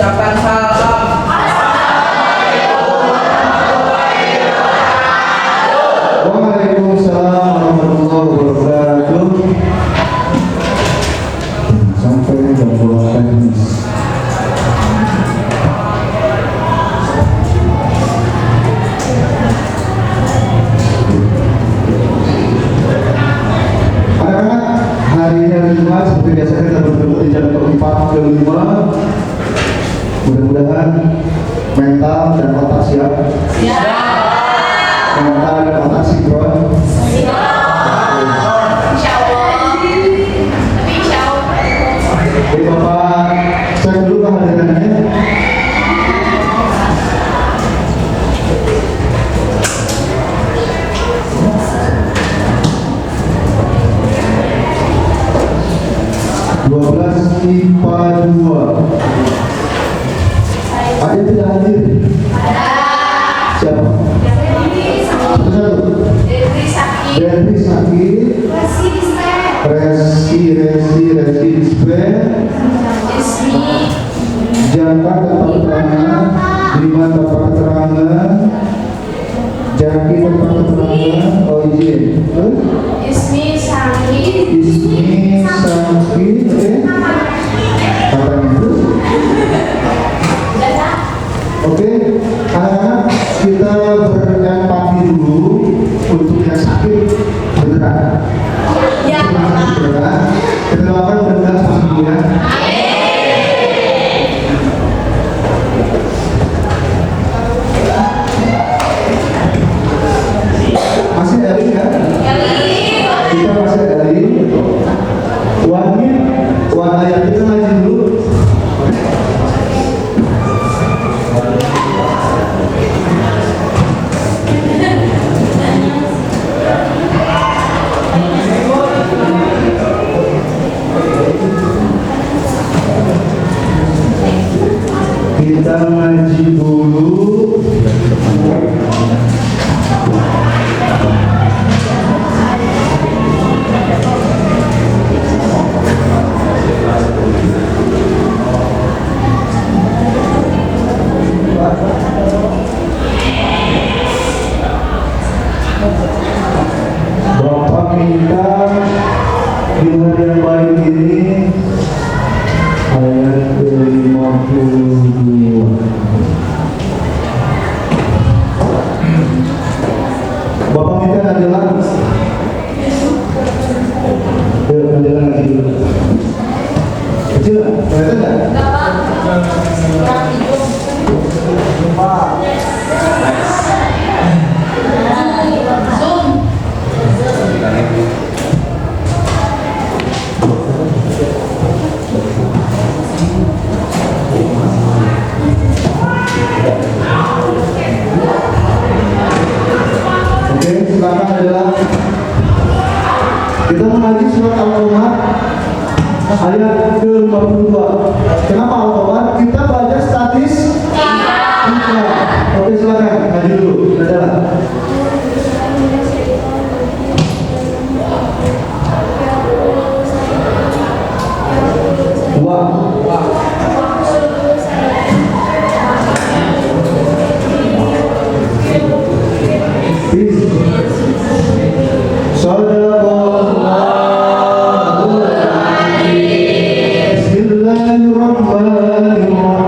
ucapkan salam. Waalaikumsalam warahmatullahi wabarakatuh. Sampai jam 2 teknis. Anak-anak, hari ini hari Jumat seperti biasa kita bertemu di jam keempat ke 5. Mudah-mudahan mental dan otak siap. Mental dan otak sinkron. Jadi Bapak, cek dulu kehadirannya. IPA 2. Ada yang tidak hadir? Siapa? Satu-satu. Debri sakit. Resi display. Jaka dapat keterangan. Diman dapat keterangan. Jaki dapat keterangan. Oh izin. Ismi sakit. Katanya itu. Oke, anak-anak, kita berempati dulu untuk yang sakit beneran. Ya, beneran. Kita doakan beneran sembuh ya. Masih dari ya? Kita masih dari. Wan ayat kita ngaji dulu. Kita ngaji dulu. Bapak minta di hari yang baik ini ayat ke-52. Bapak minta adalah adalah lagi dulu. Kecil, kelihatan nggak? Oke, silakan adalah kita mengaji surat Al-Qamar ayat ke-52. Kenapa Al-Qamar? Kita belajar statis. Oke, silakan ngaji dulu. Adalah Bismillahirrahmanirrahim.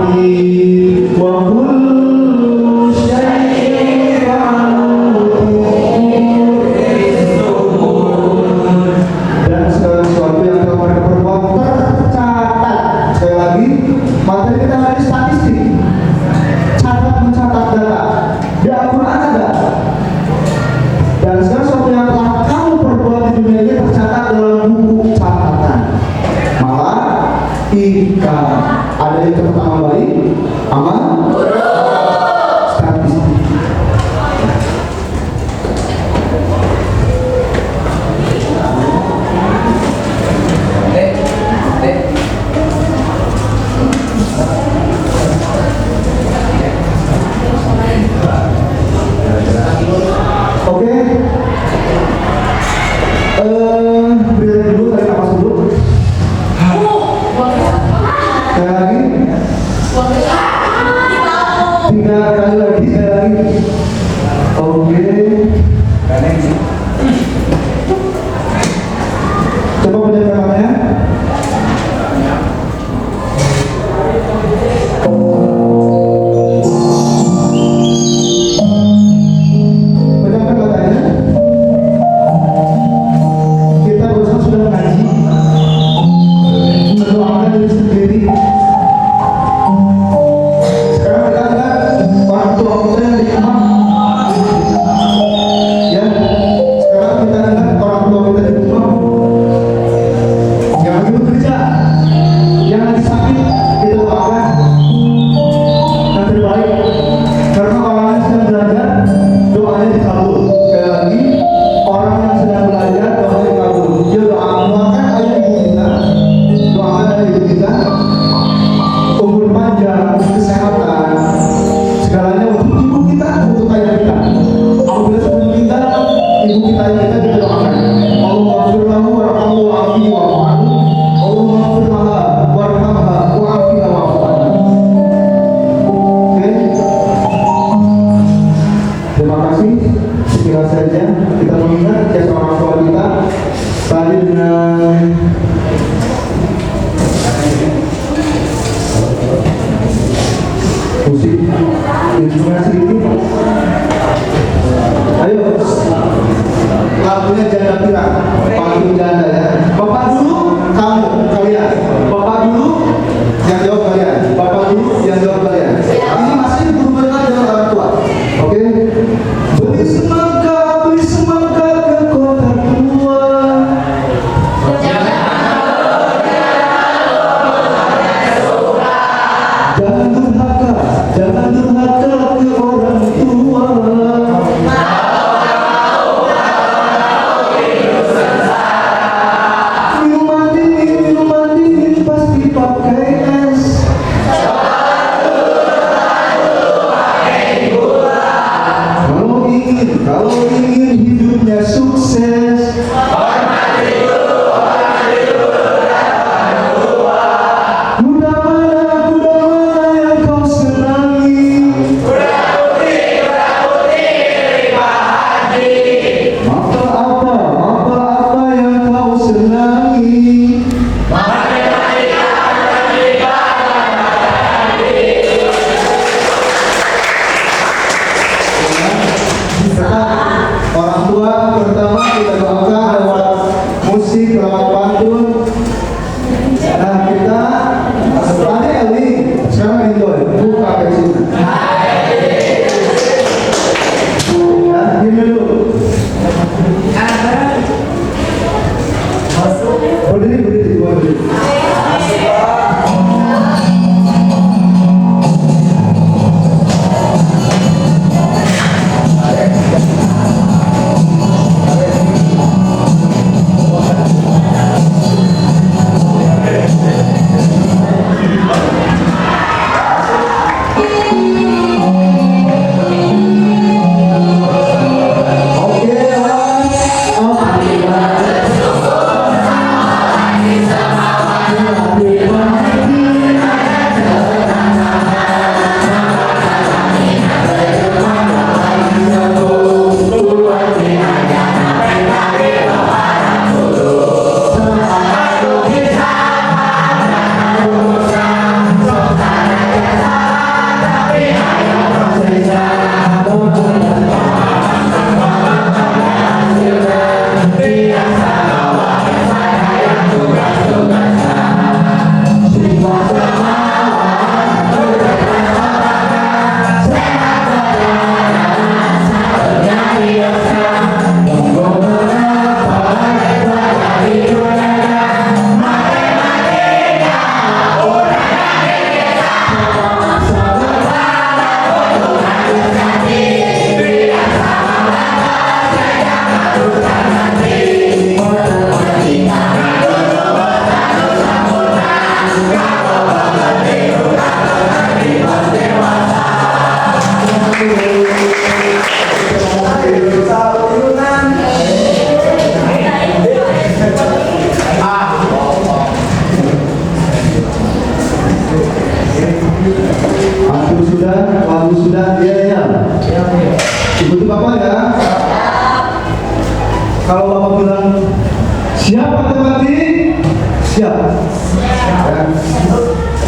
Ya.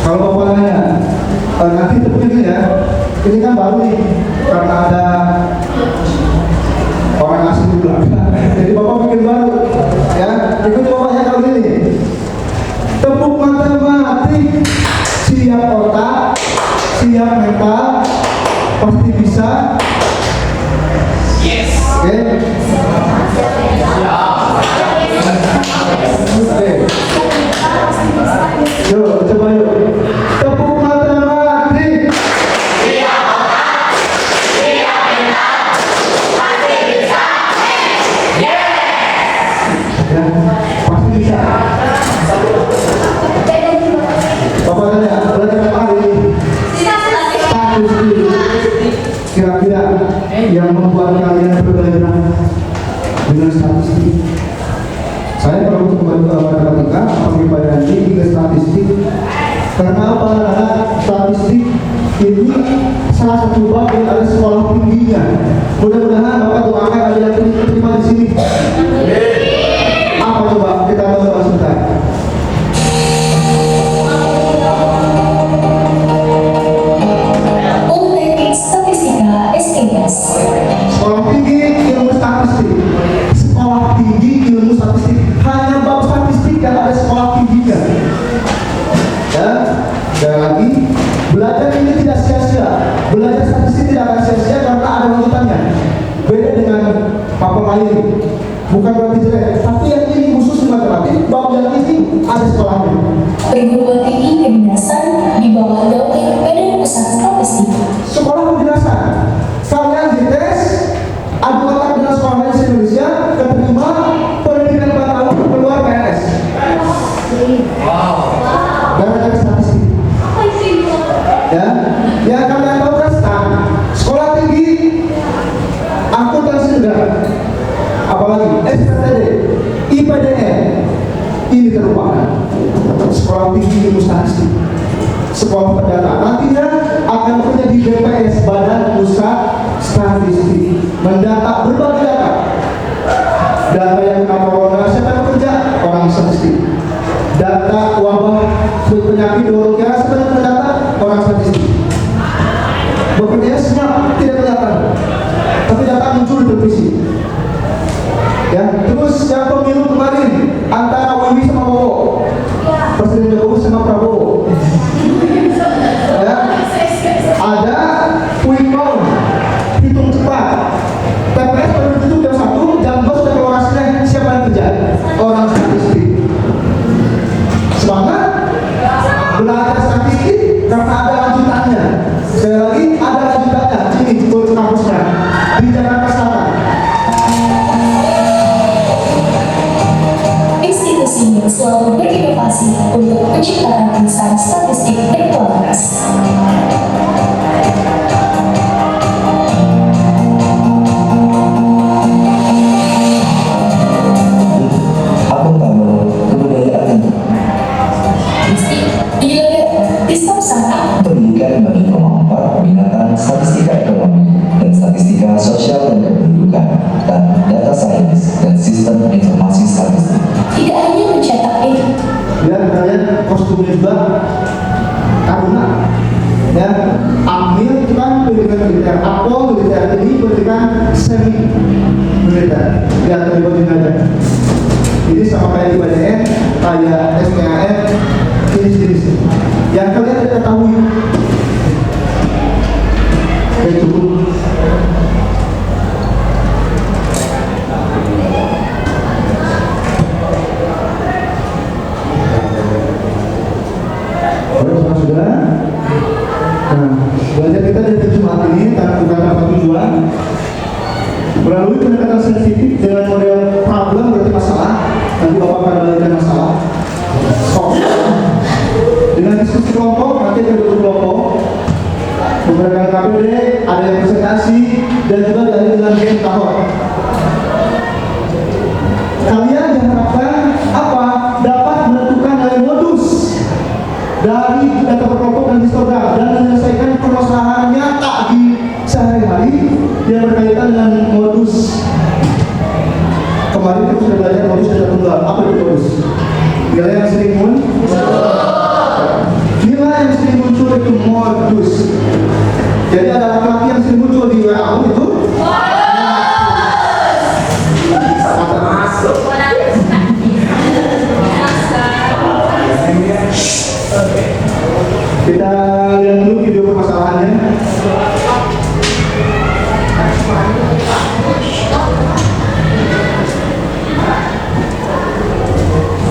Kalau Bapak nanya, nanti begini ya, ini kan baru nih, karena ada orang asing di belakang. Jadi Bapak bikin baru, ya. Ikut Bapaknya kalau gini, tepuk matematik, siap otak, siap mental, pasti bisa. Yes. Oke. Oke. Yuk, coba yuk. Tepuk matematik. Siap otak, siap mental, pasti bisa. Yes. Ya, pasti bisa. Bapak tanya, belajar apa hari ini? Statistik. Kira-kira yang membuat kalian berbeda dengan statistik. Saya perlu kembali ke matematika, pengibaran ini ke statistik. Karena apa? Karena statistik ini salah satu bab yang ada sekolah tingginya. Mudah-mudahan Bapak doakan ada yang terima di sini. Apa coba kita coba sebentar. Statistika STS. Sekolah tinggi ilmu statistik. Sekolah tinggi ilmu statistik. Hanya bab statistik yang ada sekolah tingginya. Ya, sekali lagi, belajar ini tidak sia-sia. Belajar statistik tidak akan sia-sia karena ada lanjutannya. Beda dengan bab lain. Bukan berarti jelek, tapi yang ini khusus matematik. Bab yang ini ada sekolahnya. Perguruan tinggi kedinasan di bawah naungan Badan Pusat Statistik. Sekolah kedinasan. Kalian dites, adu otak dengan sekolah lain Indonesia, keterima pendidikan 4 tahun keluar PNS. Gara-gara statistik. Ya, ya kalian tahu kan sekolah tinggi akuntansi negara, apalagi SPTD, IPDN, ini terlupakan. Sekolah tinggi ilmu statistik, sekolah pendataan nantinya akan bekerja di BPS, Badan Pusat Statistik, mendata berbagai data yang kena corona, siapa yang bekerja? Orang statistik. Data wabah penyakit urologi, siapa yang mendata? Orang statistik. Bekerja senyap, tidak kelihatan, tapi data muncul di televisi. Ya, terus yang pemilu kemarin antara Wiwi sama Bowo, Presiden Jokowi sama Prabowo. Ya, ada quick count, hitung cepat. TPS baru ditutup jam 1, jam 2 sudah keluar hasilnya. Siapa yang kerja? Orang statistik. Semangat belajar statistik karena ada lanjutannya. Sekali lagi ada lanjutannya. Ini turun kampusnya di Jakarta Selatan. Institusi yang selalu berinovasi untuk penciptaan insan statistik berkualitas. Akuntabel kebudayaan Dilakukan di stop sana. pendidikan bagi kelompok peminatan statistika ekonomi dan statistika sosial dan kependudukan dan data science dan sistem informasi statistik. Tidak hanya mencetak Lihat kalian kostumnya juga Taruna. Ya, Amil itu kan pendidikan militer, Apol militer, ini pendidikan semi militer. Lihat dari bagian aja. Ini sama kayak di BDN, kayak SPAN, ini jenis. Yang kalian tidak ketahui. Oke, cukup. Saudara, nah, belajar kita dari Jumat ini bukan tanpa tujuan. Melalui pendekatan sensitif dengan model problem berarti masalah. Nanti Bapak akan belajar masalah. Dengan diskusi kelompok, nanti ada kelompok. Menggunakan KPD, ada yang presentasi dan juga dari dengan game tahun. Kalian diharapkan apa? Dapat menentukan dari modus dari data berkelompok dan histogram dan menyelesaikan permasalahan nyata di sehari-hari yang berkaitan dengan modus. Kemarin kita sudah belajar modus data tunggal. Apa itu modus? Bila yang sering Kita lihat dulu video permasalahannya.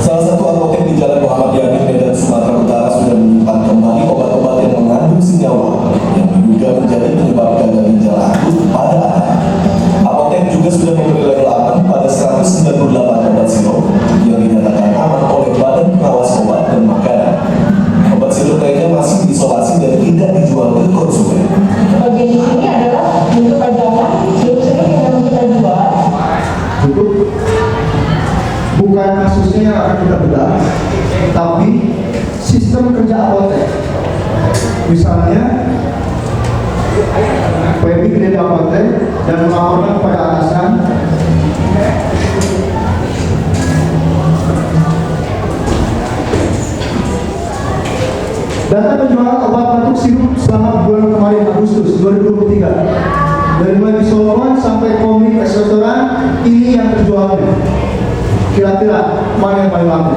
Salah satu apotek di Jalan Muhammad Yani, Medan, Sumatera Utara sudah menyimpan kembali obat-obat yang mengandung senyawa yang diduga menjadi penyebab gagal ginjal akut pada anak. Apotek juga sudah memberi label aman pada 198 obat sirup yang dinyatakan aman oleh Badan Pengawas Obat dan Makanan. Obat sirup lainnya masih diisolasi dan tidak dijual ke konsumen. Bagian di sini adalah bentuk ajaran sirup-sirup yang memang kita jual. Cukup. Bukan kasusnya yang akan kita bedah, tapi sistem kerja apotek. Misalnya, Feby kerja di apotek dan melaporkan kepada atasan, data penjualan obat batuk sirup selama bulan kemarin Agustus 2023 dari mulai Solomon sampai komik restoran, ini yang terjualnya. Kira-kira mana yang paling laku?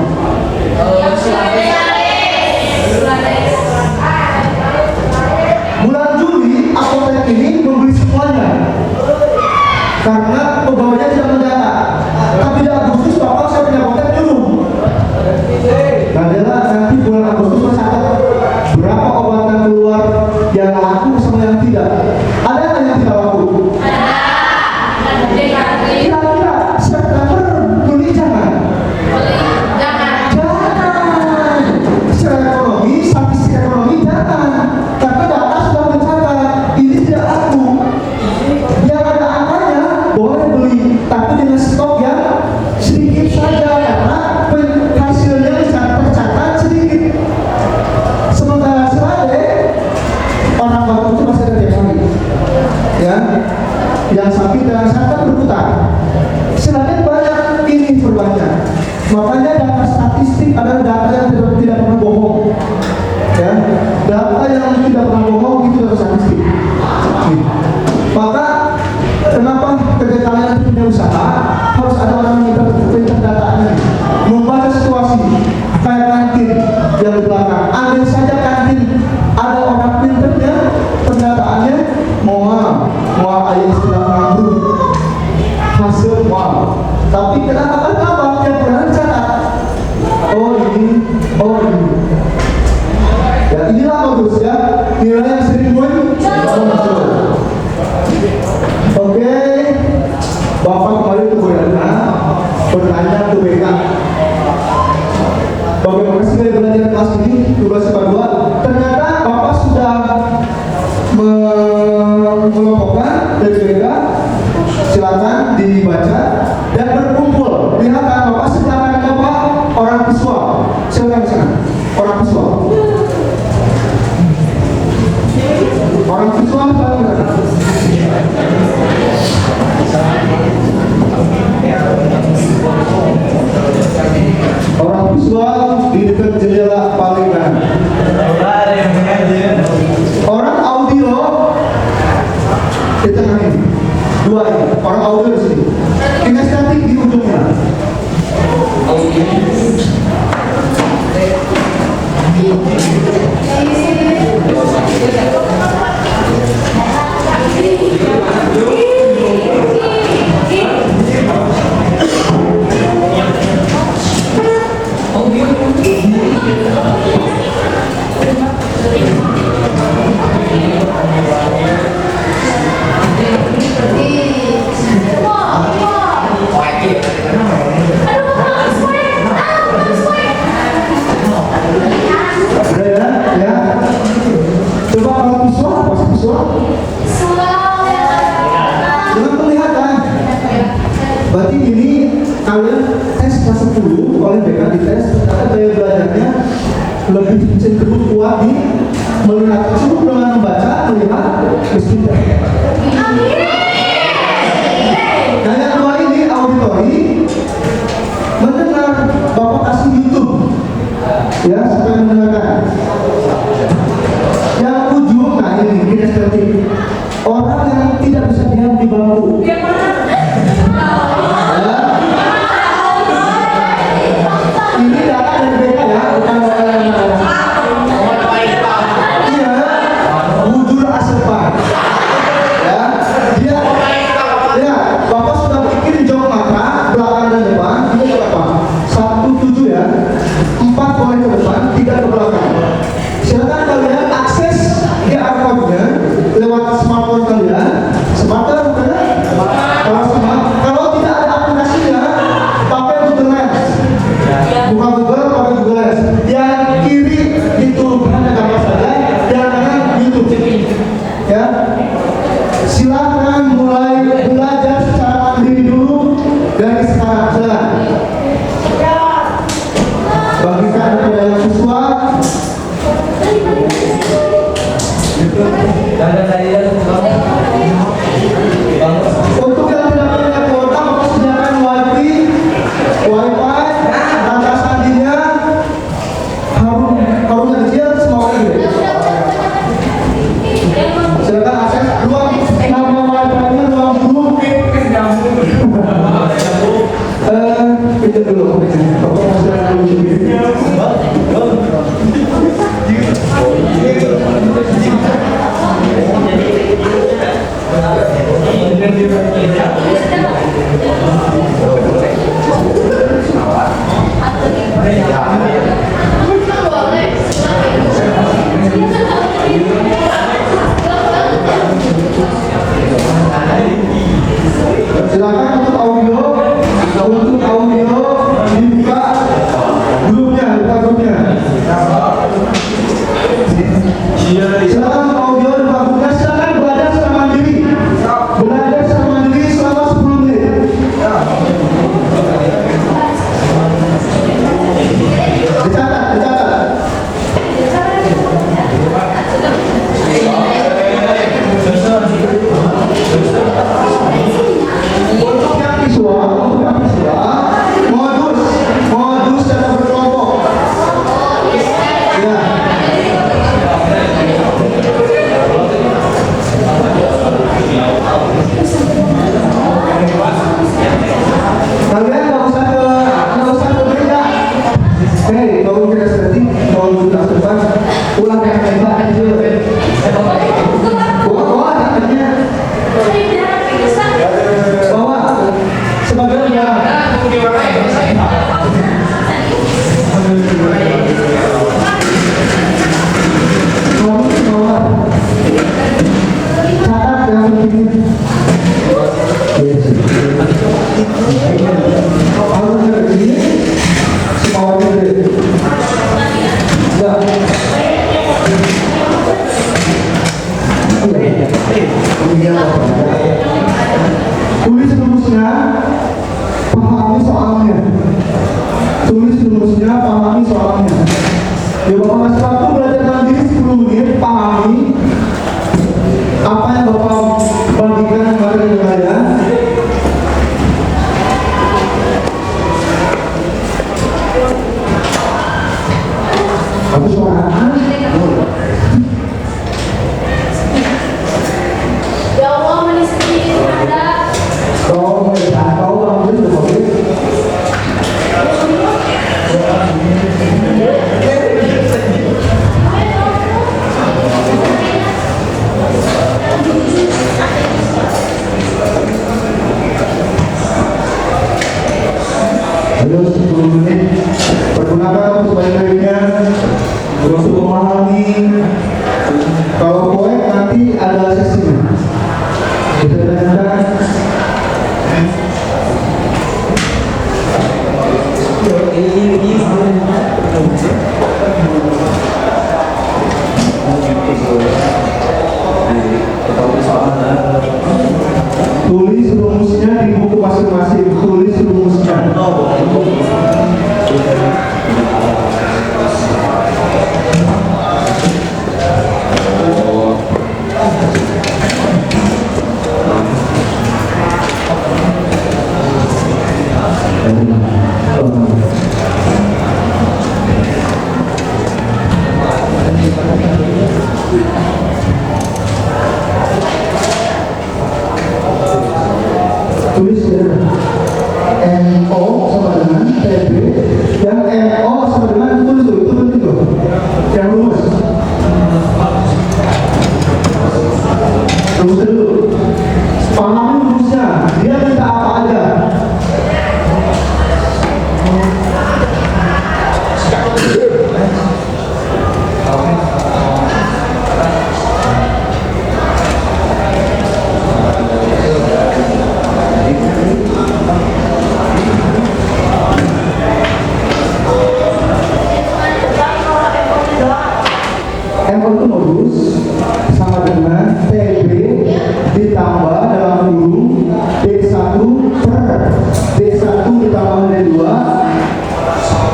Bulan Juli apotek ini membeli semuanya karena pegawainya tidak mendata. Tapi di Agustus Bapak saya punya apotek dulu. Nah, adalah nanti bulan Agustus mencatat berapa obat yang keluar yang laku sama yang tidak. Ada nggak yang tidak laku? Kira-kira September beli jangan. Secara ekonomi, statistik ekonomi jangan. Karena data sudah mencatat ini tidak laku. Yang ada angkanya boleh beli, tapi dengan stok yang sedikit saja karena hasilnya tercatat sedikit. Sementara selade orang baru itu masih ada tiap hari, ya, yang sakit dan sangat berputar. Selade banyak, ini berbanyak. Makanya data statistik adalah data yang tidak pernah bohong, ya. Data yang tidak pernah bohong itu data statistik. Maka kenapa ketika kalian punya usaha harus ada orang yang pintar datanya, membaca situasi kayak kantin yang di belakang. Andai saja kantin ada orang pintarnya, pendataannya mau ayat sudah mengambil hasil wow. Tapi kenapa yang pernah catat? Oh ini. Ya inilah bagus ya, nilai yang sering muncul. Oke, Bapak kembali ke Boyana, bertanya ke BK. Bagaimana sih dari belajar kelas ini, tugas kedua? Ternyata Bapak sudah mengelompokkan dari BK. Silakan dibaca dan berkumpul. Lihat Bapak sebelah kanan Bapak orang visual. Silakan ke sana, orang visual. Orang visual silakan ke sana. Orang visual di dekat jendela paling kanan. Orang audio di tengah ini. Dua ini. Orang audio di sini. Kinestetik di ujungnya. Berarti ini kalian tes kelas 10 oleh BK di tes ternyata daya belajarnya lebih cenderung kuat di melihat cukup dengan membaca, melihat meskipun. Nah yang kedua ini auditori, mendengar. Bapak kasih YouTube ya supaya mendengarkan. Yang ujung, nah ini kinestetik, orang yang tidak bisa diam di bangku. Ini data dari BK ya, bukan Untuk yang tidak punya kuota, maka sediakan wifi, data sandinya, harus kecil, semua ini. Silakan akses ruang nama wifi-nya, ruang guru. Pinjam dulu. Silakan untuk audio dibuka grupnya, silakan untuk audio dibuka grupnya, silakan belajar secara mandiri selama 10 menit. Dicatat. Untuk yang visual, modus cara berkelompok. Ya. Kalian nggak usah ke meja. Baru kita setting, baru kita sebar, ulang yang hebat aja. Bawa anaknya. Bawa sebagainya. Catat yang begini. Harus begini. Semua ini. Tulis rumusnya, pahami soalnya. Ya Bapak kasih waktu belajar mandiri 10 menit, pahami apa yang Bapak bagikan kepada kalian. Aku suara Ya Allah, menisiki ada. kau kamu itu boleh. Ayo 10 menit pergunakan untuk sebaik-baiknya untuk memahami. Kalau poin nanti ada sesinya. Kita dengarkan. Tulis rumusnya di buku masing-masing. Tulis rumusnya. Tulis ya. MO sama dengan TB. Yang MO sama dengan tulis tuh, itu penting tuh. Yang rumus. Rumus dulu. Pahami rumusnya. Dia minta apa aja. MO itu modus sama dengan TB ditambah dalam kurung D1 per D1 ditambah D2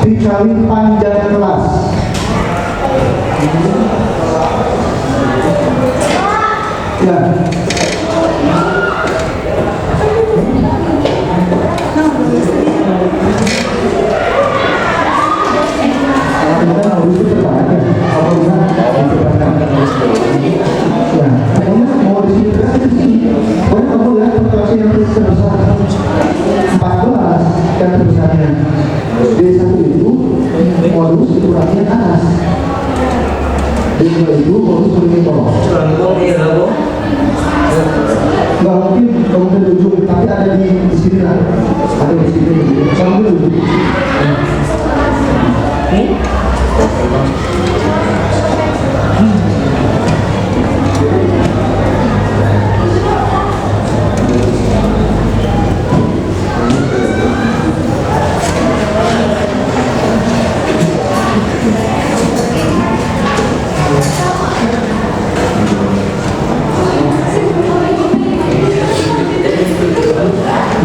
dikali panjang kelas. naik atas. Di sebelah itu baru seperti itu. Nggak mungkin kamu ke ujung, tapi ada di sini lah. Ada di sini. Kamu ke ujung.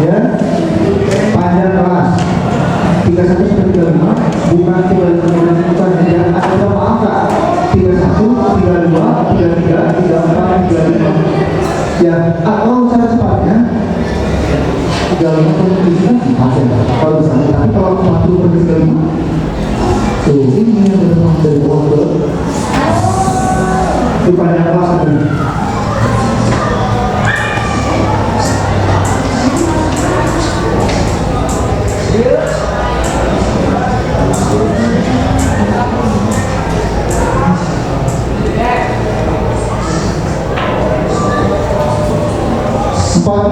Ya, panjang kelas 31 sampai 35, bukan 35, bukan hanya ada berapa angka 31, 32, 33, 34, 35. Ya, atau cara cepatnya 35 ada kalau bisa, tapi kalau 40 per 35 tuh ini yang berasal dari uang itu panjang kelas ini.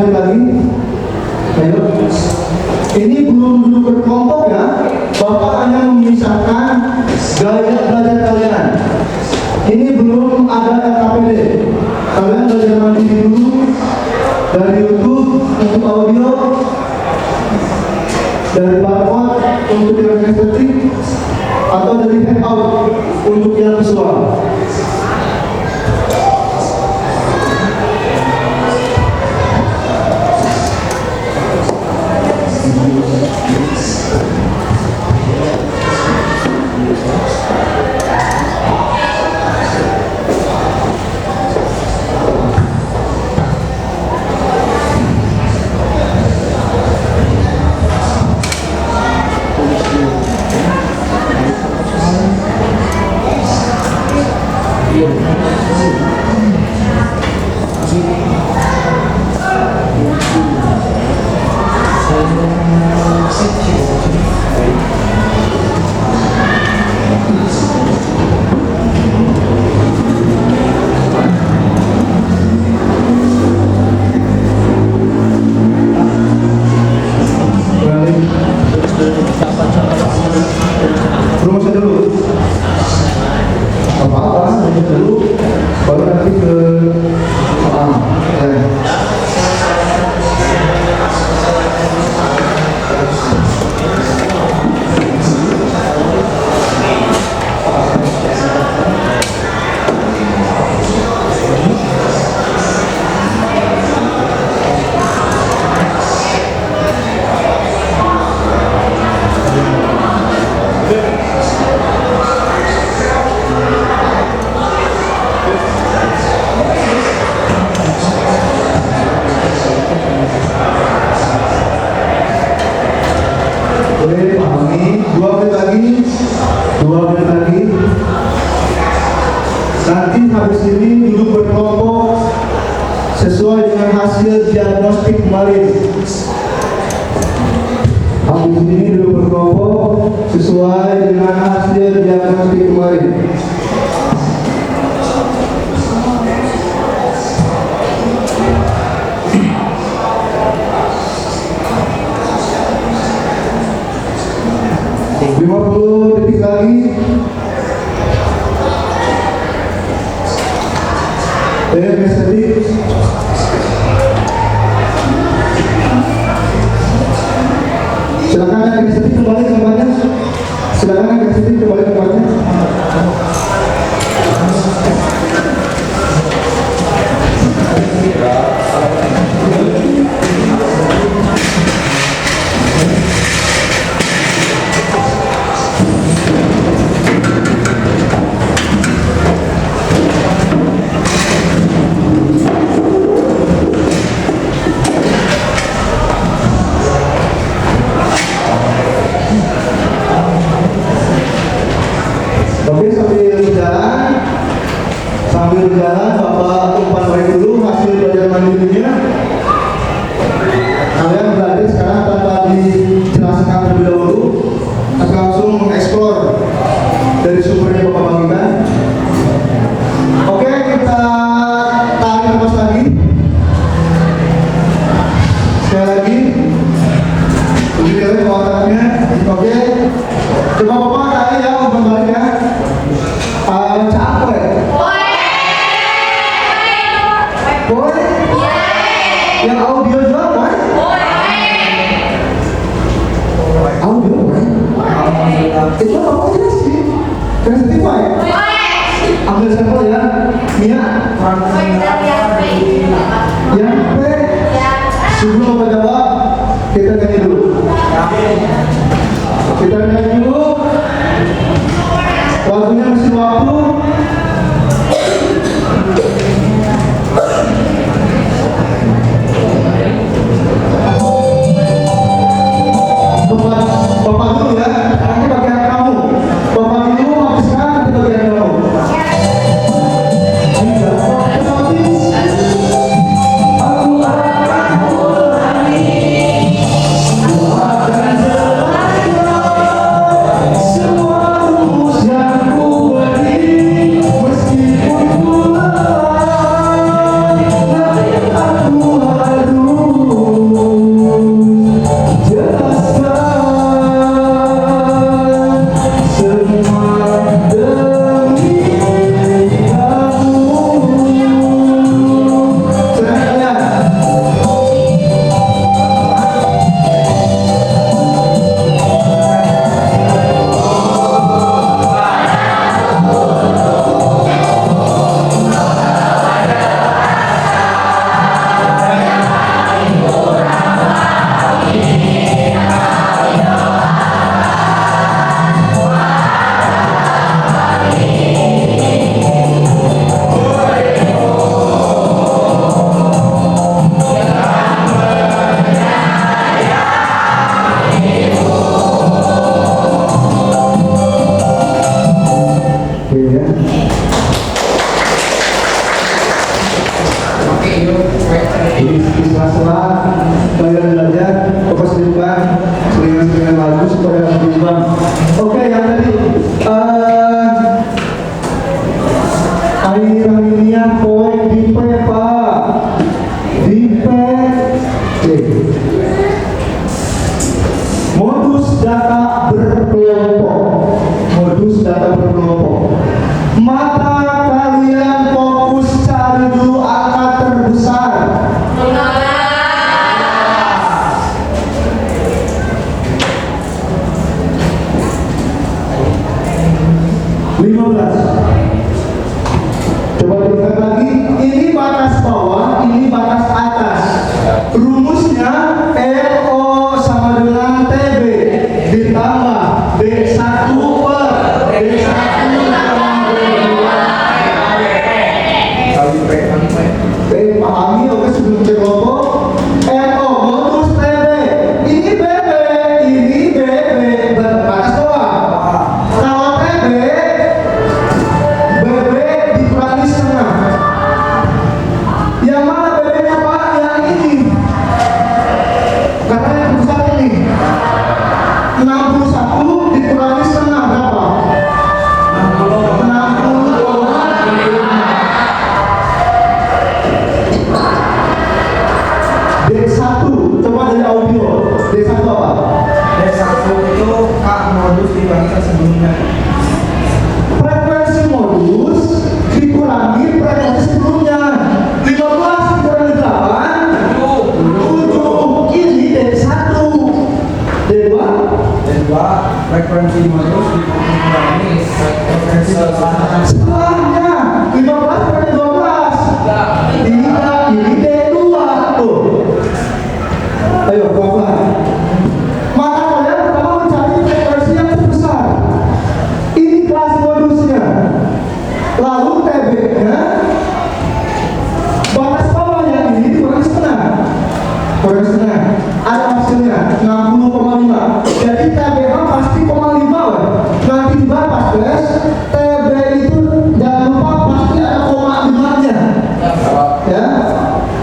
Lagi, ayo. Ini belum duduk berkelompok ya. Bapak hanya memisahkan gaya belajar kalian. Ini belum ada LKPD. Kalian belajar mandiri dulu dari YouTube untuk audio, dari barcode untuk yang estetik, atau dari handout untuk yang visual. Rumusnya dulu. Apa-apa, rumusnya dulu. Baru nanti ke soal. Nanti habis ini duduk berkelompok sesuai dengan hasil diagnostik kemarin. Habis ini duduk berkelompok sesuai dengan hasil diagnostik kemarin. Detik lagi. Estetik. Silakan yang estetik kembali ke tempatnya. Silakan yang estetik kembali ke tempatnya. Oke, sambil berjalan Bapak umpan baik dulu hasil belajar mandirinya. Kalian berarti sekarang tanpa dijelaskan terlebih dahulu, langsung mengeksplor dari Ambil sampel ya. Mia. Yang B. Sebelum Bapak jawab, kita nyanyi dulu. Kita nyanyi dulu. Waktunya masih waktu. Bapak dulu ya, nanti bagian kamu. Bapak dulu habiskan, nanti bagian kamu. Oke, yang tadi akhirnya poin di P, Pak. Di P. Modus data berkelompok. Modus data berkelompok. Mata kalian fokus cari dulu angka terbesar. 15. Coba dilihat lagi, ini batas bawah, ini batas atas. Rumusnya LO sama dengan TB ditambah B1 per B1 tambah B2. Pahami oke sebelum kelompok. LO modus TB. Ini BB, ini BB batas bawah. Kalau TB dikurangi setengah. Yang mana BB-nya Pak? Yang ini. Karena yang besar ini 61 dikurangi setengah berapa? 60,5. D1 coba dari audio. D1 apa? D1 itu Kak modus dibandingkan sebelumnya. Frekuensi modus dikurangi frekuensi sebelumnya. 15 dikurangi 8 7. Ini D1. D2 frekuensi modus dikurangi frekuensi setelahnya 15 dikurangi 12. Ini D2 tuh. Ayo pelan-pelan. Maka kalian pertama mencari frekuensi yang terbesar. Ini kelas modusnya. Lalu TB-nya batas bawahnya ini dikurangi setengah. Kurangi setengah. Ada hasilnya 60,5. Jadi TB pasti 0,5 nanti di batas guys. TB itu jangan lupa pasti ada 0,5-nya. Ya.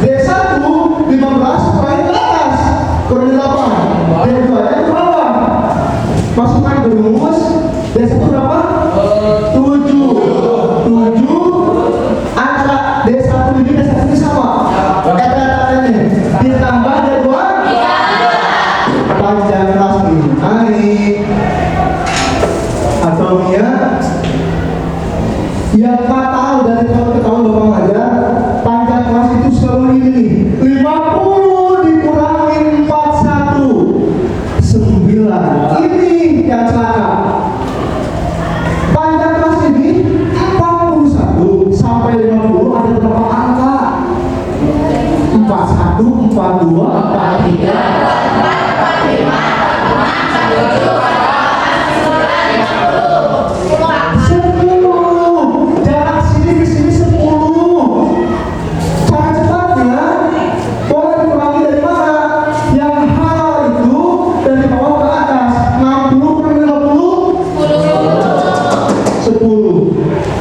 D1 15 kurangi ke atas. Kurangi 8. D2 nya ke bawah. Masukkan ke rumus. D1 berapa? 7 angka D1 ini sama. Kata-katanya ditambah D2 panjang kelas ini naik. Atau ya yang tak tahu dari tahun ke tahun Bapak ngajar, panjang kelas itu selalu ini 50 dikurangi 41 9. Ini yang celaka. Panjang kelas ini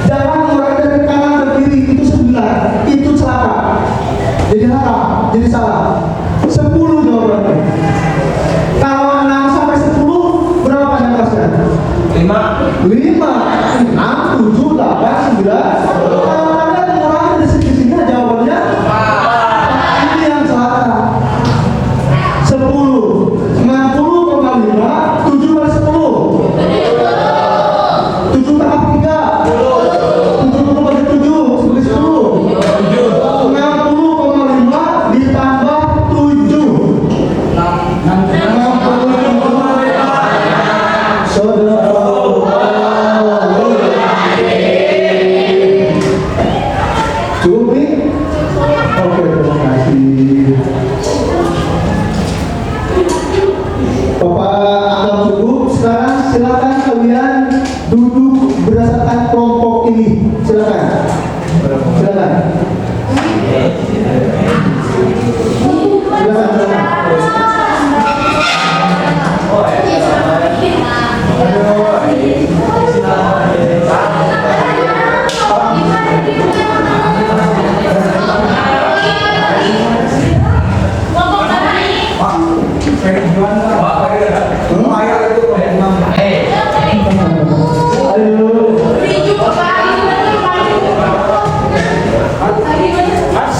Jangan orang dari kanan ke kiri itu 9, itu celaka. Jadi jadi salah. 10 jawabannya. Kalau 6 sampai 10 berapa panjang kelasnya? 5, 6, 7, 8, 9. Kalau Anda mengurangi dari sini jawabannya ini yang celaka. 10, 60,5, 7 kali 10. 7 tambah 3. 70 bagi 7 sebagai 10. 60,5 ditambah 7. 65. Saudara. Cukup nih? Oke, terima kasih. Bapak anggap cukup. Sekarang silakan kalian duduk berdasarkan kelompok ini. Silakan. Silakan.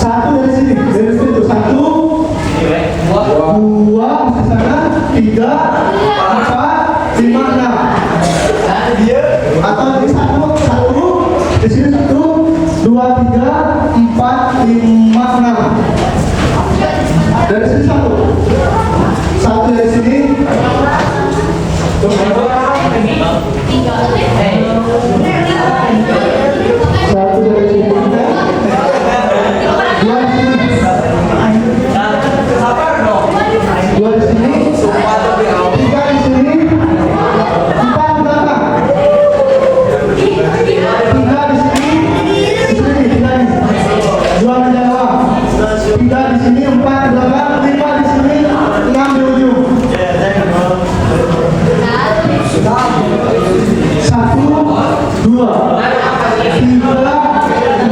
Satu dari sini tuh 1, 2 ke sana, 3, 4, 5, 6. Atau di 1, di sini 1, 2, 3, 4, 5, 6. Dari sini 1 dari sini. Satu dari sini. 2 di sini, 3 di sini, 4 di belakang. 3 di sini, 3 di 2 menjawab. 3 di sini, 4 di belakang, 5 di sini, 6 di ujung. 1, 2, 3,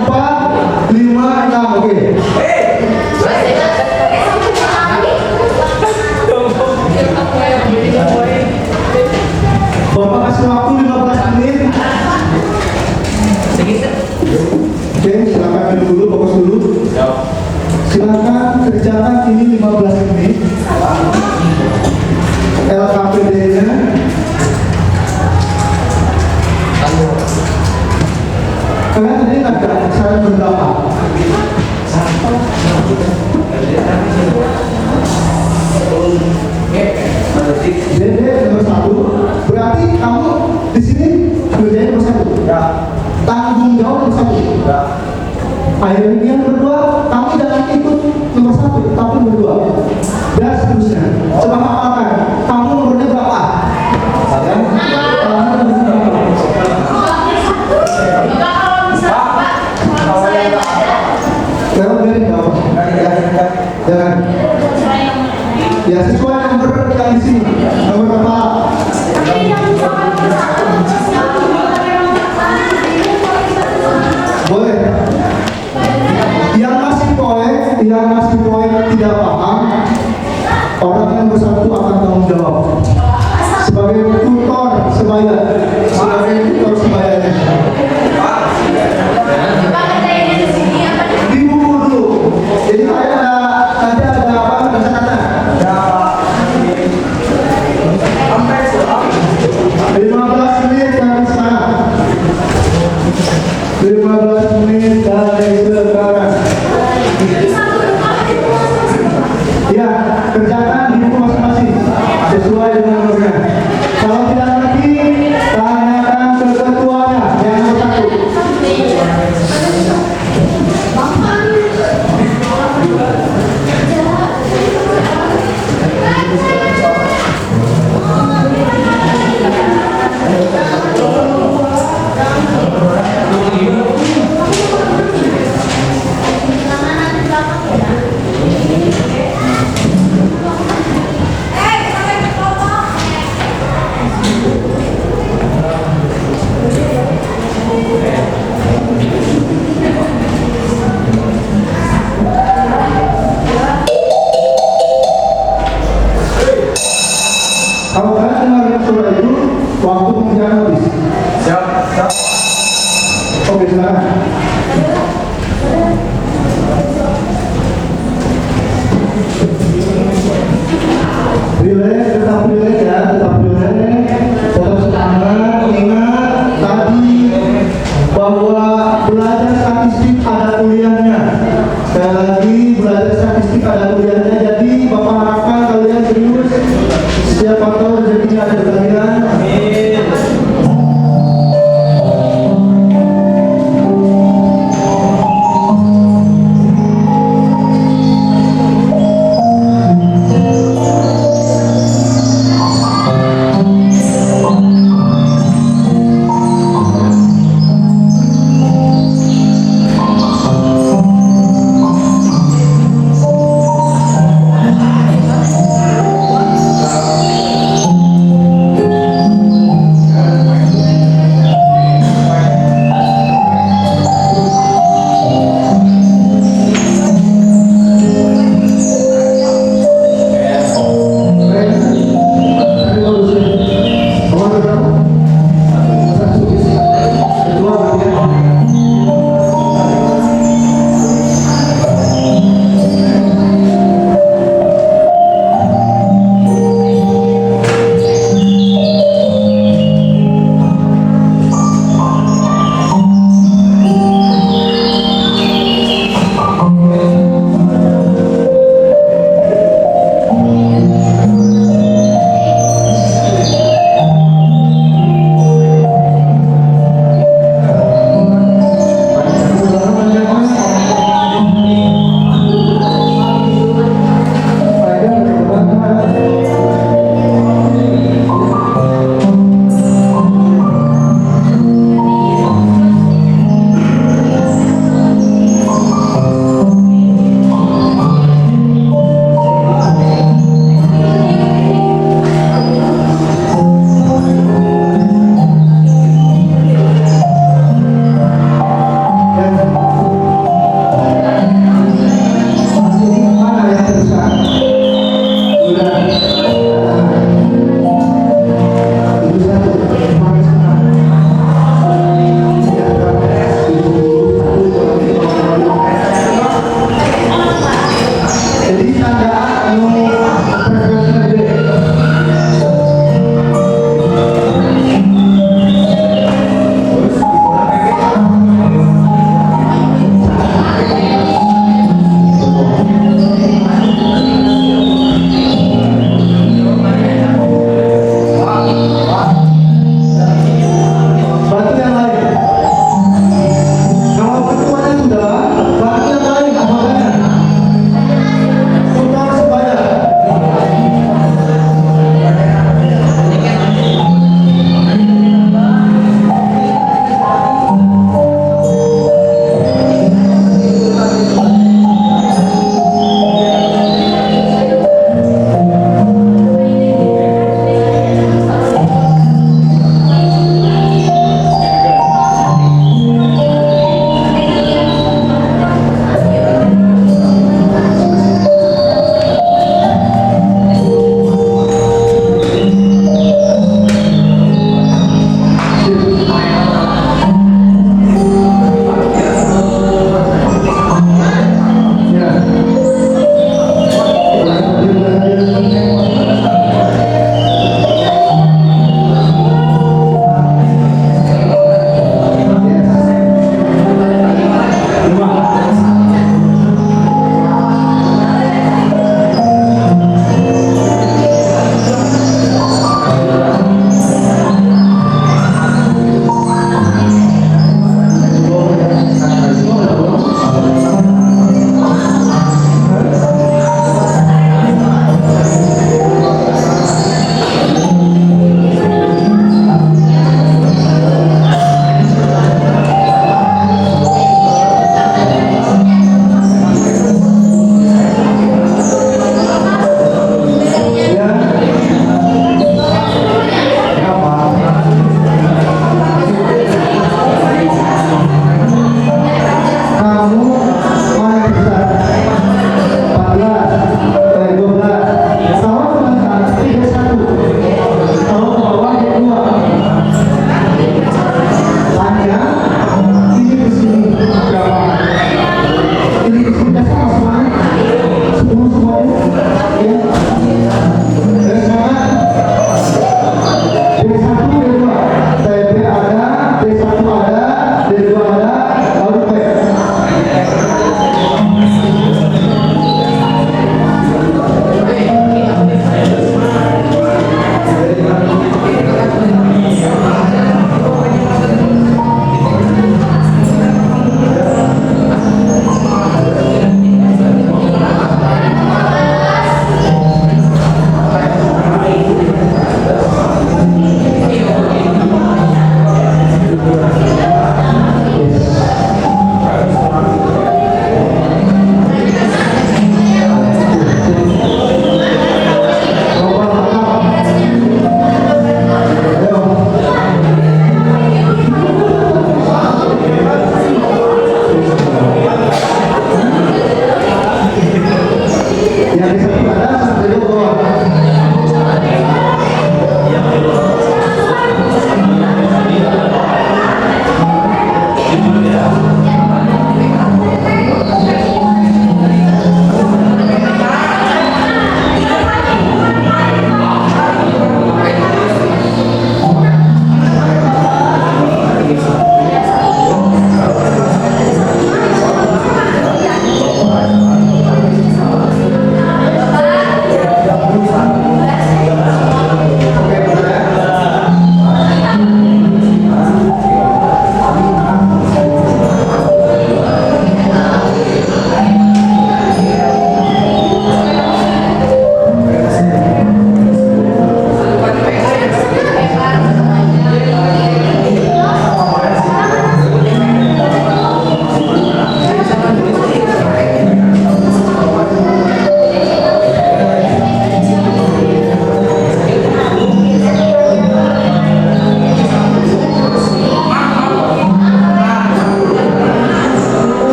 4, 5, 6. Oke. Bapak kasih waktu 15 menit. Oke, silakan duduk dulu, fokus dulu. Silakan kerjakan ini 15 menit. LKPD-nya. Kalian tadi nggak ada saya berapa? Jadi nomor 1. Berarti kamu di sini kerjanya nomor 1. Ya. Tanggung jawab nomor 1. Ya. Akhirnya berdua, kamu jangan ikut nomor 1, tapi berdua. Dan seterusnya. Coba hafalkan. Kamu nomornya berapa? Jangan. Ya sesuai nomor yang di sini. Nomor berapa? Boleh. Yang masih poin tidak paham, orang yang bersatu akan tanggung jawab. Sebagai tutor sebaya, di buku dulu. Jadi saya nanti ada apa? Kata-kata. 15 menit dari sekarang. 15 menit dari sekarang. Ya, kerjakan di Oke, silakan. Relax, tetap relax ya, tetap relax. Tetap semangat, ingat tadi bahwa belajar statistik ada kuliahnya. Sekali lagi, belajar statistik ada kuliahnya. Jadi Bapak harapkan kalian serius. Siapa tahu rezekinya ada di kalian.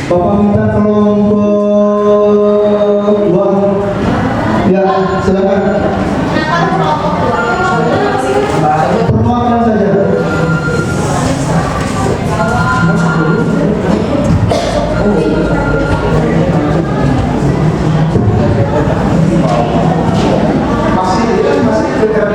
Bapak minta kelompok uang. Ya, silakan. Permohonan saja. Masih PKB.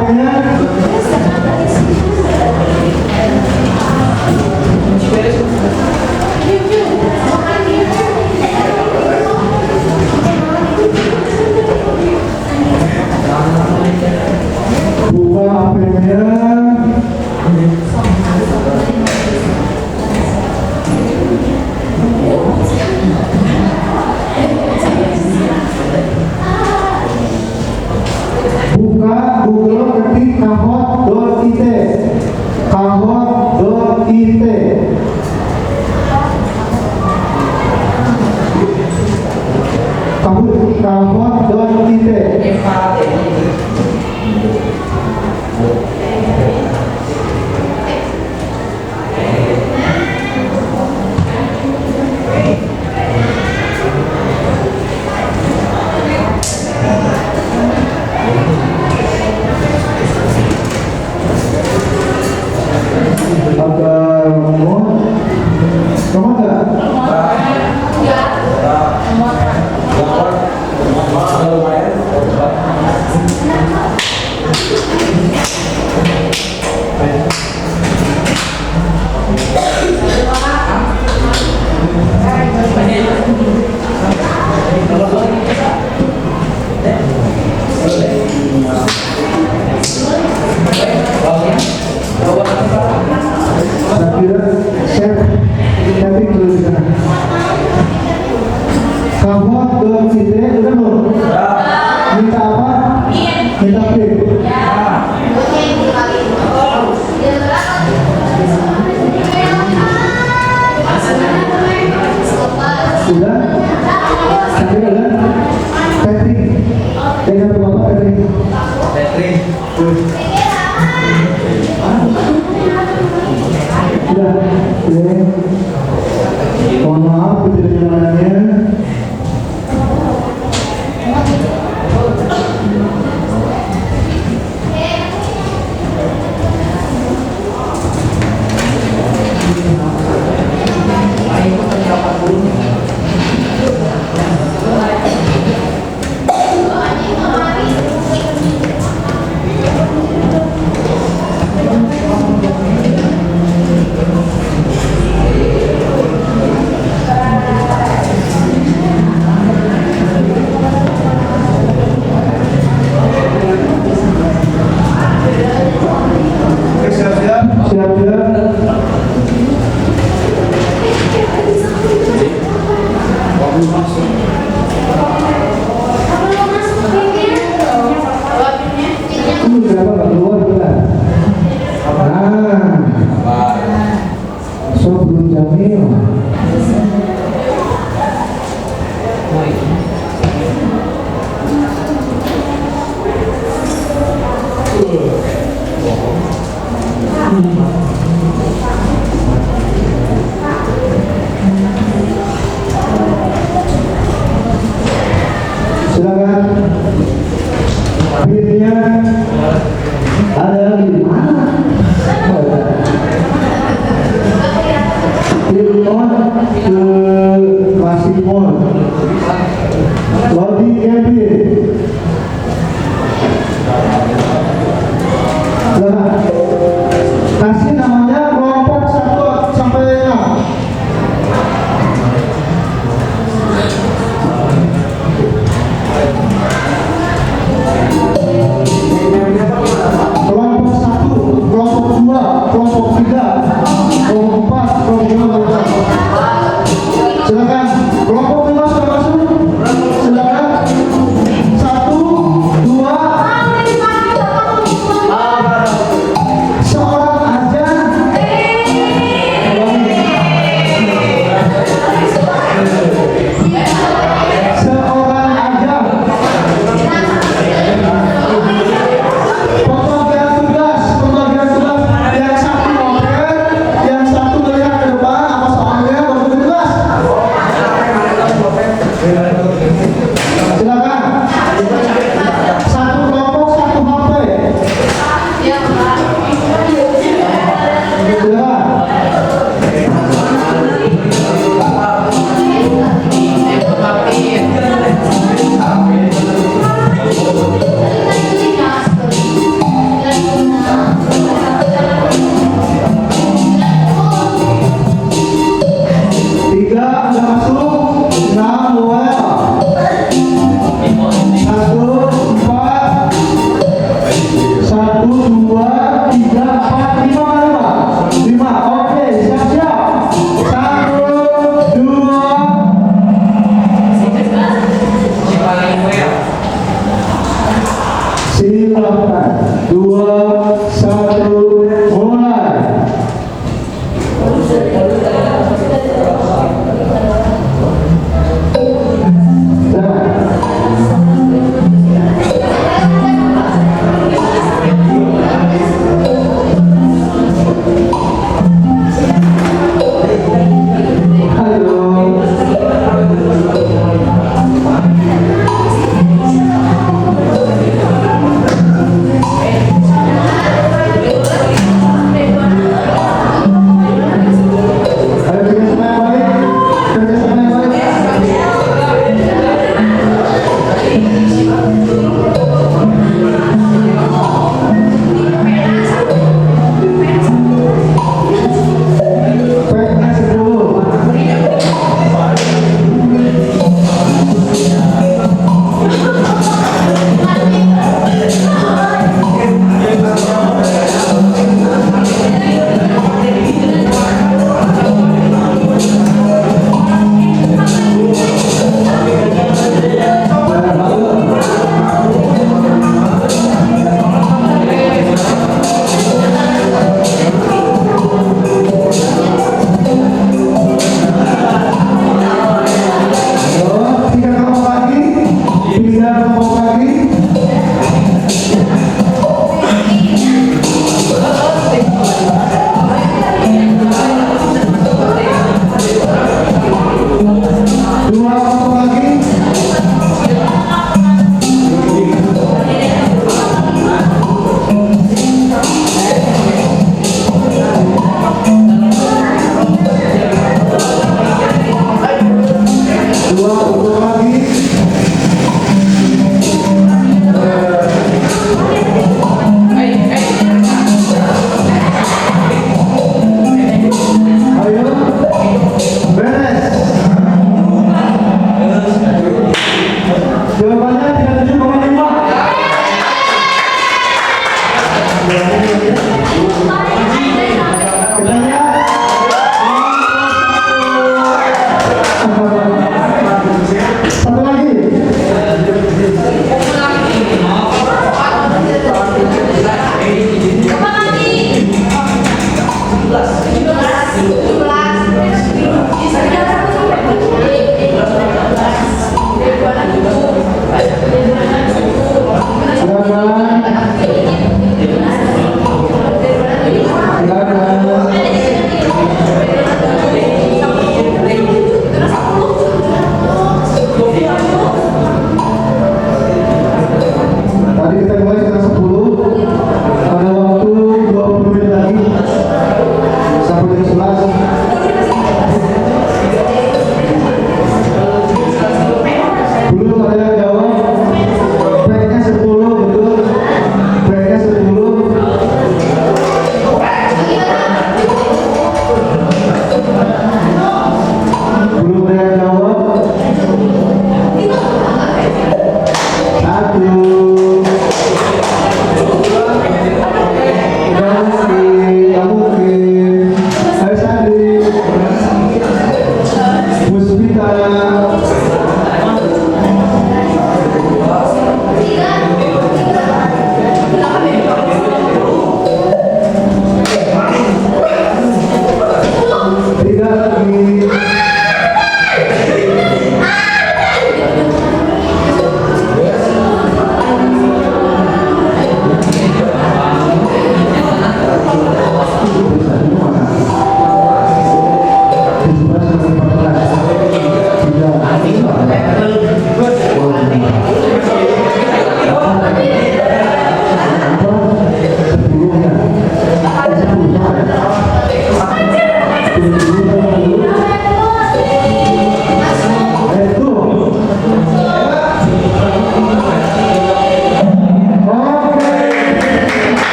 apelnya? Buka apelnya. Buka Google, ketik kahot.it. Kahot.it. Kahot.it. Ada Romo enggak? Saya kira saya dulu di sana. Kahot.it udah belum? Minta apa? Minta PIN. Sudah? Saya udah. Patrick. Dengan Bapak Patrick. Sudah. Oke. Mohon maaf ketidaknyamanannya. Silakan. Akhirnya ada di mana? Ilmon ke Klasik Mall. Lodi Kevin. Kasih namanya kelompok 1 sampai 6. 2, 3, 4, 5 mana? 5. Oke, siap-siap. 1, 2. Silakan. 2, 1, mulai.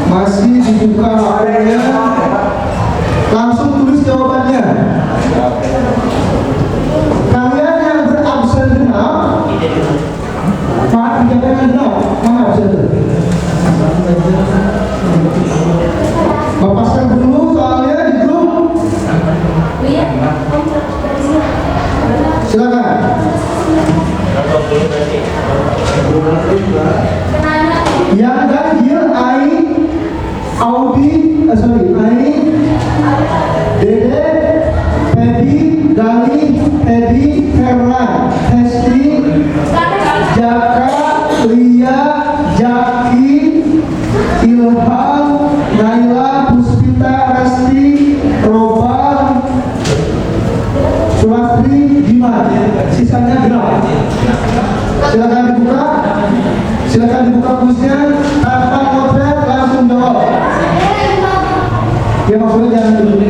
Masih dibuka HP-nya. Langsung tulis jawabannya. Kalian yang berabsen genap, Pak, jangan genap. Mana absen? Lepaskan dulu soalnya di grup. Silakan. Yang ganjil Ai, Audi, Ai, Dede, Pedi, Gali, Edi, Herlan, Hesti, Jaka, Lia, Jaki, Ilham, Naila, Puspita, Resti, Roba, Sulastri, Dimas. Sisanya genap. Silakan dibuka kuisnya. Tanpa motret langsung jawab. Ya maksudnya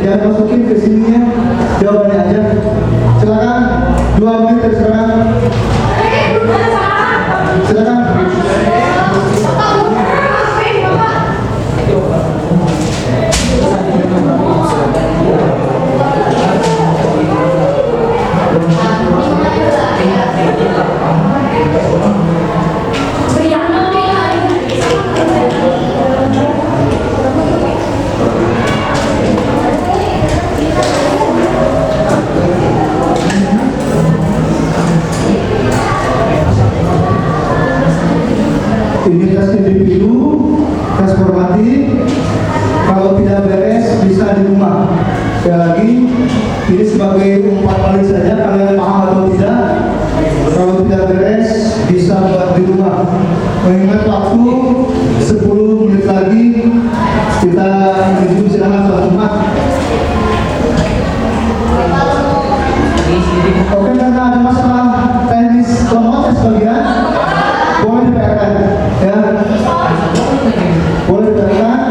jangan masukin ke sininya, jawabannya aja. Silakan 2 menit dari sekarang. Silakan. Ini tes individu, tes formatif. Kalau tidak beres bisa di rumah. Sekali lagi, ini sebagai umpan balik saja. Kalian paham atau tidak? Kalau tidak beres bisa buat di rumah. Mengingat waktu 10 menit lagi kita menuju istirahat sholat Jumat. Oke, karena ada masalah teknis lemot sebagian, boleh dibayarkan, ya. Boleh dibayarkan.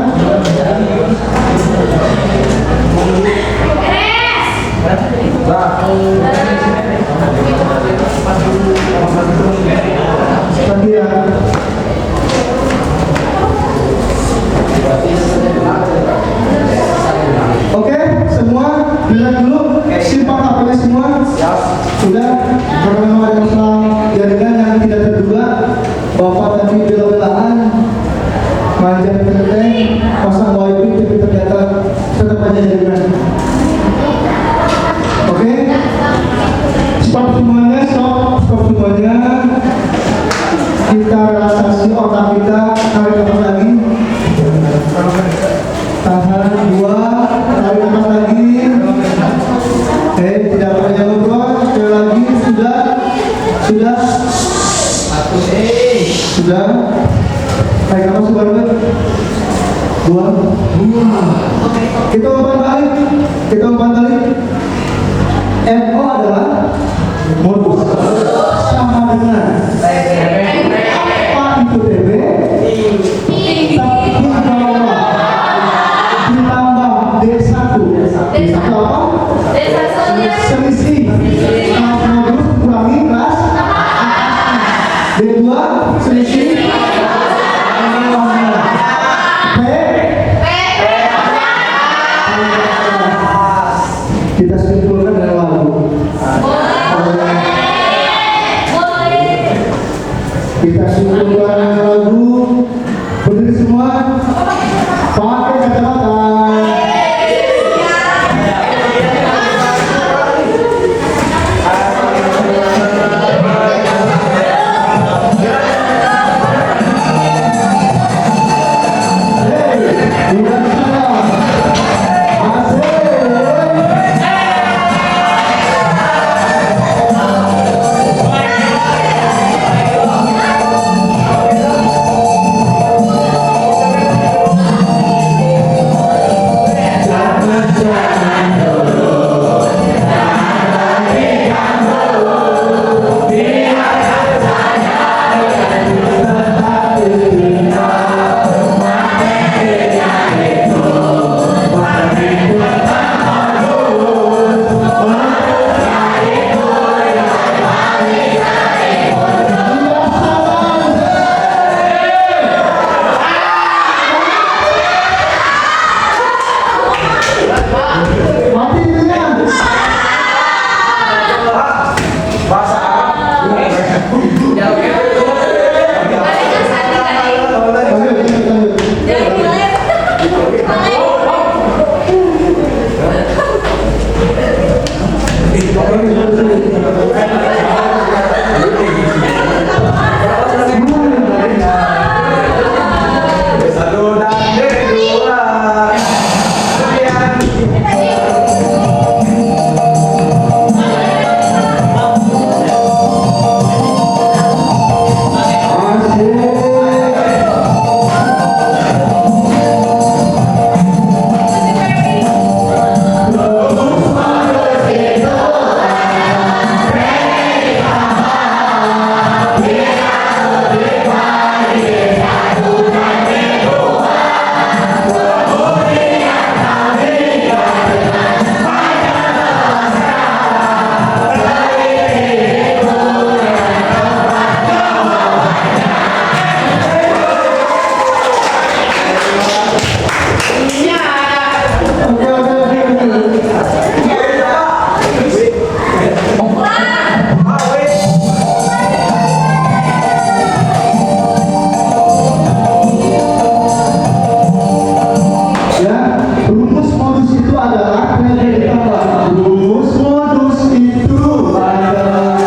Lagi ya. Oke, semua bilang dulu, simpan HP-nya semua. Sudah, karena ada masalah jaringan yang tidak terduga, Bapak tadi bela-belaan manja teteh, pasang wifi tapi ternyata tetap aja jaringan. Oke, stop semuanya, stop semuanya. Kita relaksasi otak kita, tarik nafas lagi. Tahan 2, tarik nafas lagi. Tidak banyak ngobrol. Sekali lagi, sudah. Tarik nafas sebentar. 2. Kita umpan balik. MO adalah modus sama dengan apa itu TB ditambah D1 apa? Selisih kelas modus kurangi kelas D2 selisih kita simpulkan dengan lagu. Kita simpulkan dengan lagu. Berdiri semua. Pakai kacamata. Ya, rumus modus itu adalah rumus modus itu adalah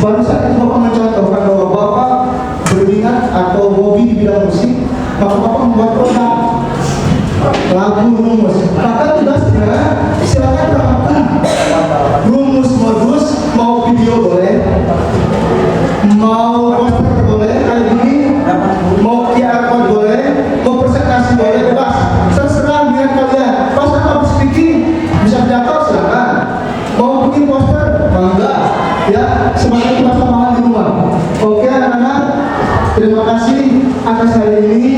barusan itu Bapak mencontohkan bahwa Bapak berminat atau hobi di bidang musik, maka Bapak membuat produk lagu rumus. Maka tugasnya silakan terapkan rumus modus, mau video boleh, mau poster boleh, kayak gini, mau QR code boleh, mau presentasi boleh, bebas. Terserah dengan kalian. Pas public speaking bisa jatuh silakan. Mau bikin poster, bangga. Ya, sebagai tugas tambahan di rumah. Oke anak-anak, terima kasih atas hari ini.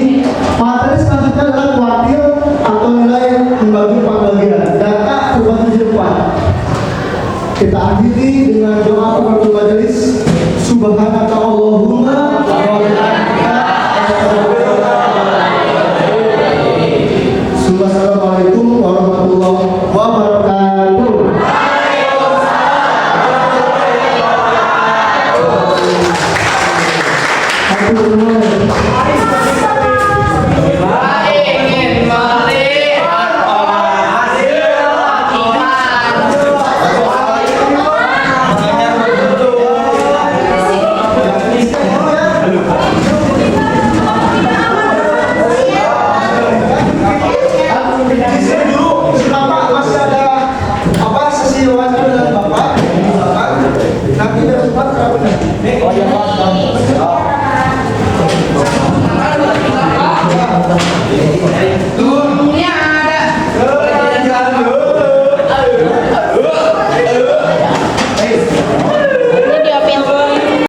Materi selanjutnya adalah kuartil atau nilai membagi pembagian data terbagi di depan. Kita akhiri dengan doa penutup majelis. Subhanaka Allahumma wa bihamdika Assalamualaikum warahmatullahi wabarakatuh. Aduh.